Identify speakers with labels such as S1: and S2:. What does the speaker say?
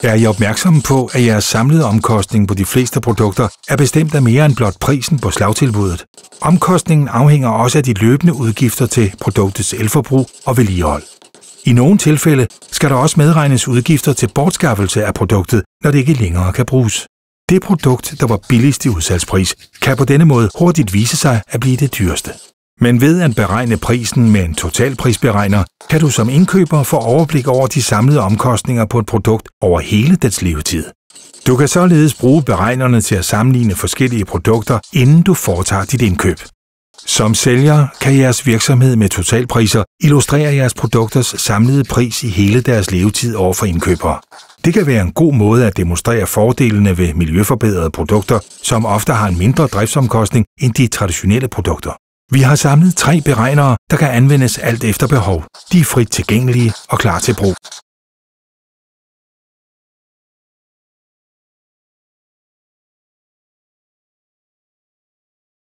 S1: Er I opmærksomme på, at jeres samlede omkostning på de fleste produkter er bestemt af mere end blot prisen på slagtilbuddet? Omkostningen afhænger også af de løbende udgifter til produktets elforbrug og vedligehold. I nogle tilfælde skal der også medregnes udgifter til bortskaffelse af produktet, når det ikke længere kan bruges. Det produkt, der var billigst i udsalgspris, kan på denne måde hurtigt vise sig at blive det dyreste. Men ved at beregne prisen med en totalprisberegner, kan du som indkøber få overblik over de samlede omkostninger på et produkt over hele dets levetid. Du kan således bruge beregnerne til at sammenligne forskellige produkter, inden du foretager dit indkøb. Som sælger kan jeres virksomhed med totalpriser illustrere jeres produkters samlede pris i hele deres levetid over for indkøbere. Det kan være en god måde at demonstrere fordelene ved miljøforbedrede produkter, som ofte har en mindre driftsomkostning end de traditionelle produkter. Vi har samlet 3 beregnere, der kan anvendes alt efter behov. De er frit tilgængelige og klar til brug.